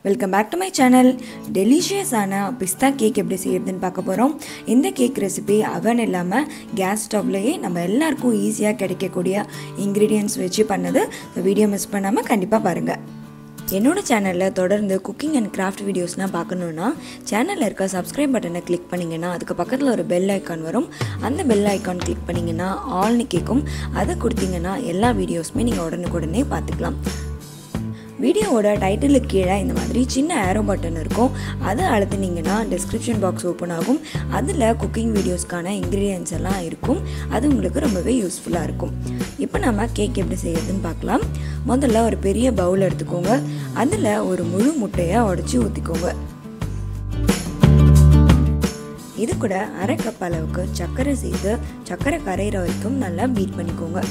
Welcome back to my channel. Delicious ana pista cake எப்படி செய்யறதுன்னு பார்க்க போறோம். இந்த கேக் ரெசிபி அவன் இல்லாம கேஸ் ஸ்டவ்லயே நம்ம எல்லாருக்கும் ஈஸியா கிடைக்கக்கூடிய ingredients வச்சு பண்ணது. இந்த வீடியோ மிஸ் பண்ணாம கண்டிப்பா பாருங்க. என்னோட சேனல்ல தொடர்ந்து குக்கிங் அண்ட் கிராஃப்ட் வீடியோஸ்லாம் பார்க்கணும்னா சேனல்ல இருக்க subscribe பட்டனை கிளிக் பண்ணீங்கனா அதுக்கு பக்கத்துல ஒரு bell icon வரும். அந்த bell icon கிளிக் பண்ணீங்கனா all னு கேக்கும். அத கொடுத்தீங்கனா எல்லா வீடியோஸ்மே நீங்க உடனுக்குடனே பார்த்துக்கலாம். வீடியோவோட டைட்டிலுக்கு கீழே இந்த மாதிரி சின்ன ஏரோ பட்டன் இருக்கும். அதை அழுத்தினீங்கன்னா டிஸ்கிரிப்ஷன் பாக்ஸ் ஓப்பன் ஆகும். அதில் குக்கிங் வீடியோஸ்க்கான இன்க்ரீடியன்ட்ஸ் எல்லாம் இருக்கும். அது உங்களுக்கு ரொம்பவே யூஸ்ஃபுல்லாக இருக்கும். இப்போ நம்ம கேக் எப்படி செய்யறதுன்னு பார்க்கலாம். முதல்ல ஒரு பெரிய பவுல் எடுத்துக்கோங்க. அதில் ஒரு முழு முட்டையை உடைச்சி ஊற்றிக்கோங்க. இது கூட அரை கப் அளவுக்கு சர்க்கரை சேர்த்து சர்க்கரை கரையிற வரைக்கும் நல்லா பீட் பண்ணிக்கோங்க.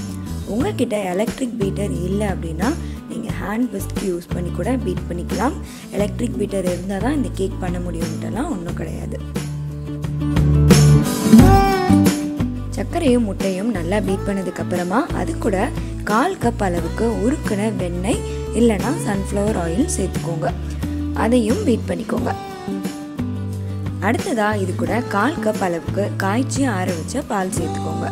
உங்ககிட்ட எலக்ட்ரிக் பீட்டர் இல்லை அப்படின்னா நீங்கள் ஹேண்ட் விஸ்க் யூஸ் பண்ணி கூட பீட் பண்ணிக்கலாம். எலக்ட்ரிக் பீட்டர் இருந்தால் தான் இந்த கேக் பண்ண முடியும்ட்டெல்லாம் ஒன்றும் கிடையாது. சர்க்கரையும் முட்டையும் நல்லா பீட் பண்ணதுக்கப்புறமா அது கூட 1/4 கப் அளவுக்கு உருக்கின வெண்ணெய் இல்லைனா சன்ஃப்ளவர் ஆயில் சேர்த்துக்கோங்க. அதையும் பீட் பண்ணிக்கோங்க. அடுத்ததாக இது கூட 1/4 கப் அளவுக்கு காய்ச்சி ஆற வச்ச பால் சேர்த்துக்கோங்க.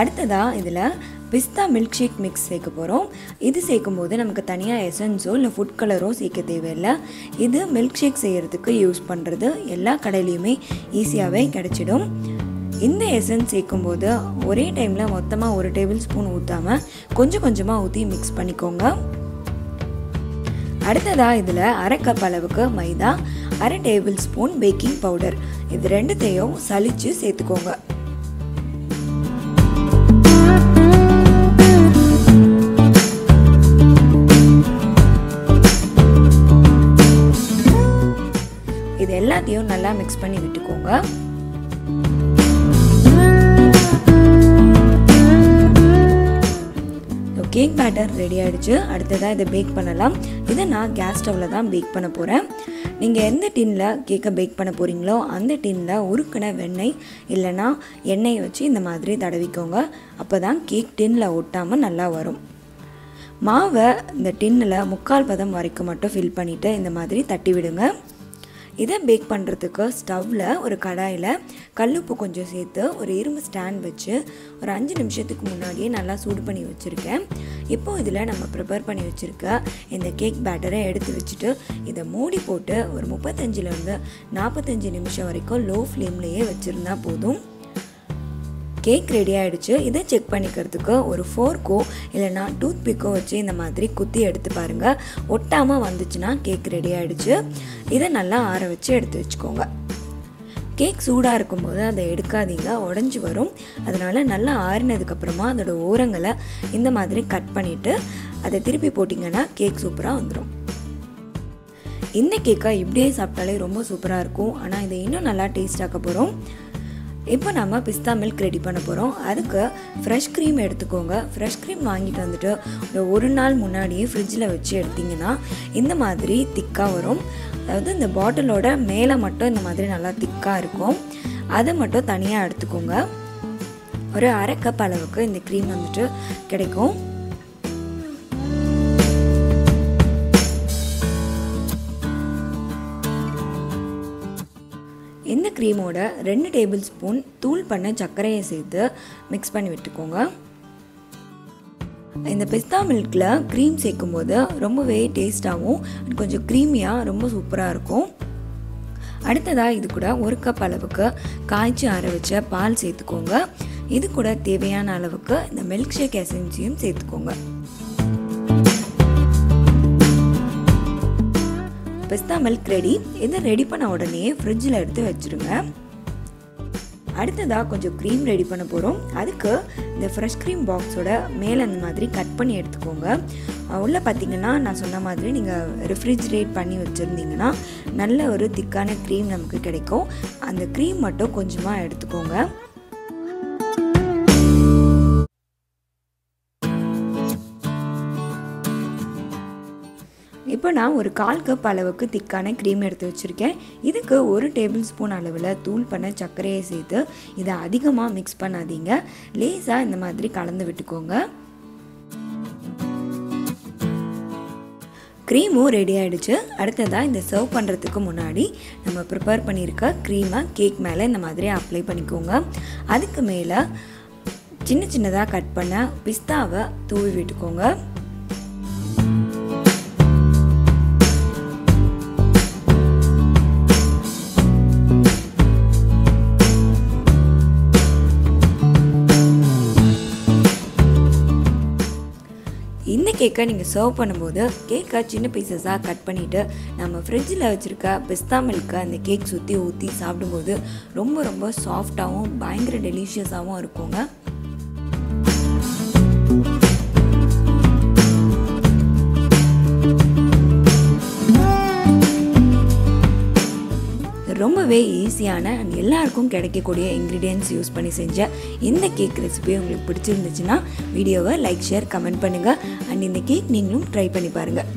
அடுத்ததாக இதில் பிஸ்தா மில்க் ஷேக் மிக்ஸ் சேர்க்க போகிறோம். இது சேர்க்கும் போது நமக்கு தனியாக எசன்ஸோ இல்லை ஃபுட் கலரோ சேர்க்க தேவையில்லை. இது மில்க் ஷேக் செய்கிறதுக்கு யூஸ் பண்ணுறது எல்லா கடையிலையுமே ஈஸியாகவே கிடச்சிடும். இந்த எசன்ஸ் சேர்க்கும்போது ஒரே டைமில் மொத்தமாக 1 டேபிள் ஸ்பூன் ஊற்றாமல் கொஞ்சம் கொஞ்சமாக ஊற்றி மிக்ஸ் பண்ணிக்கோங்க. அடுத்ததாக இதில் அரை கப் அளவுக்கு மைதா, அரை டேபிள் ஸ்பூன் பேக்கிங் பவுடர், இது ரெண்டுத்தையும் சலிச்சு சேர்த்துக்கோங்க. இது எல்லாத்தையும் நல்லா மிக்ஸ் பண்ணி விட்டுக்கோங்க. கேக் பேட்டர் ரெடி ஆகிடுச்சு. அடுத்ததாக இதை பேக் பண்ணலாம். இதை நான் கேஸ் ஸ்டவ்வில் தான் பேக் பண்ண போகிறேன். நீங்கள் எந்த டின்னில் கேக்கை பேக் பண்ண போகிறீங்களோ அந்த டின்னில் உருக்கின வெண்ணெய் இல்லைனா எண்ணெயை வச்சு இந்த மாதிரி தடவிக்கோங்க. அப்போ தான் கேக் டின்னில் ஒட்டாமல் நல்லா வரும். மாவை இந்த டின்னில் 3/4 பதம் வரைக்கும் மட்டும் ஃபில் பண்ணிவிட்டு இந்த மாதிரி தட்டி விடுங்க. இதை பேக் பண்ணுறதுக்கு ஸ்டவ்வில் ஒரு கடாயில் கல்லுப்பு கொஞ்சம் சேர்த்து ஒரு இரும்பு ஸ்டாண்ட் வச்சு ஒரு 5 நிமிஷத்துக்கு முன்னாடியே நல்லா சூடு பண்ணி வச்சுருக்கேன். இப்போது இதில் நம்ம ப்ரிப்பேர் பண்ணி வச்சுருக்க இந்த கேக் பேட்டரை எடுத்து வச்சுட்டு இதை மூடி போட்டு ஒரு 35லேருந்து 45 நிமிஷம் வரைக்கும் லோ ஃப்ளேம்லேயே வச்சுருந்தா போதும். கேக் ரெடி ஆகிடுச்சு. இதை செக் பண்ணிக்கிறதுக்கு ஒரு ஃபோர்க்கோ இல்லைனா டூத் பிக்கோ வச்சு இந்த மாதிரி குத்தி எடுத்து பாருங்கள். ஒட்டாமல் வந்துச்சுன்னா கேக் ரெடி ஆகிடுச்சு. இதை நல்லா ஆற வச்சு எடுத்து வச்சுக்கோங்க. கேக் சூடாக இருக்கும்போது அதை எடுக்காதீங்க, உடஞ்சி வரும். அதனால் நல்லா ஆறினதுக்கப்புறமா அதோட ஓரங்களை இந்த மாதிரி கட் பண்ணிவிட்டு அதை திருப்பி போட்டிங்கன்னா கேக் சூப்பராக வந்துடும். இந்த கேக்கை இப்படியே சாப்பிட்டாலே ரொம்ப சூப்பராக இருக்கும். ஆனால் இதை இன்னும் நல்லா டேஸ்ட் ஆக்க போகிறோம். இப்போ நம்ம பிஸ்தா மில்க் ரெடி பண்ண போகிறோம். அதுக்கு ஃப்ரெஷ் க்ரீம் எடுத்துக்கோங்க. ஃப்ரெஷ் க்ரீம் வாங்கிட்டு வந்துட்டு ஒரு நாள் முன்னாடியே ஃப்ரிட்ஜில் வச்சு எடுத்திங்கன்னா இந்த மாதிரி திக்காக வரும். அதாவது இந்த பாட்டிலோட மேலே மட்டும் இந்த மாதிரி நல்லா திக்காக இருக்கும். அதை மட்டும் தனியாக எடுத்துக்கோங்க. ஒரு அரை கப் அளவுக்கு இந்த க்ரீம் வந்துட்டு கிடைக்கும். இந்த க்ரீமோட 2 டேபிள் ஸ்பூன் தூள் பண்ண சர்க்கரையை சேர்த்து மிக்ஸ் பண்ணி விட்டுக்கோங்க. இந்த பிஸ்தா மில்கில் க்ரீம் சேர்க்கும் போது ரொம்பவே டேஸ்டாகவும் கொஞ்சம் க்ரீமியாக ரொம்ப சூப்பராக இருக்கும். அடுத்ததாக இது கூட 1 கப் அளவுக்கு காய்ச்சி ஆற வச்ச பால் சேர்த்துக்கோங்க. இது கூட தேவையான அளவுக்கு இந்த மில்க் ஷேக் எசன்ஸையும் சேர்த்துக்கோங்க. பிஸ்தா மில்க் ரெடி. இதை ரெடி பண்ண உடனே ஃப்ரிட்ஜில் எடுத்து வச்சுருங்க. அடுத்ததாக கொஞ்சம் க்ரீம் ரெடி பண்ண போகிறோம். அதுக்கு இந்த ஃப்ரெஷ் க்ரீம் பாக்ஸோட மேலே அந்த மாதிரி கட் பண்ணி எடுத்துக்கோங்க. உள்ளே பார்த்திங்கன்னா நான் சொன்ன மாதிரி நீங்கள் ரெஃப்ரிஜிரேட் பண்ணி வச்சுருந்தீங்கன்னா நல்ல ஒரு திக்கான க்ரீம் நமக்கு கிடைக்கும். அந்த க்ரீம் மட்டும் கொஞ்சமாக எடுத்துக்கோங்க. இப்போ நான் ஒரு 1/4 கப் அளவுக்கு திக்கான க்ரீம் எடுத்து வச்சுருக்கேன். இதுக்கு 1 டேபிள் ஸ்பூன் அளவில் தூள் பண்ண சர்க்கரையை சேர்த்து இதை அதிகமாக மிக்ஸ் பண்ணாதீங்க. லேசாக இந்த மாதிரி கலந்து விட்டுக்கோங்க. க்ரீமும் ரெடி ஆகிடுச்சு. அடுத்ததாக இந்த சர்வ் பண்ணுறதுக்கு முன்னாடி நம்ம ப்ரிப்பேர் பண்ணியிருக்க க்ரீமை கேக் மேலே இந்த மாதிரி அப்ளை பண்ணிக்கோங்க. அதுக்கு மேலே சின்ன சின்னதாக கட் பண்ண பிஸ்தாவை தூவி விட்டுக்கோங்க. இந்த கேக்கை நீங்கள் சர்வ் பண்ணும்போது கேக்கை சின்ன பீசஸாக கட் பண்ணிவிட்டு நம்ம ஃப்ரிட்ஜில் வச்சுருக்க பிஸ்தா மில்க்கை அந்த கேக் சுற்றி ஊற்றி சாப்பிடும்போது ரொம்ப ரொம்ப சாஃப்டாகவும் பயங்கர டெலிஷியஸாகவும் இருக்குங்க. ரொம்பவே ஈஸியான அண்ட் எல்லாருக்கும் கிடைக்கக்கூடிய இன்க்ரீடியன்ட்ஸ் யூஸ் பண்ணி செஞ்ச இந்த கேக் ரெசிபி உங்களுக்கு பிடிச்சிருந்துச்சுன்னா வீடியோவை லைக், ஷேர், கமெண்ட் பண்ணுங்கள். அண்ட் இந்த கேக் நீங்களும் ட்ரை பண்ணி பாருங்கள்.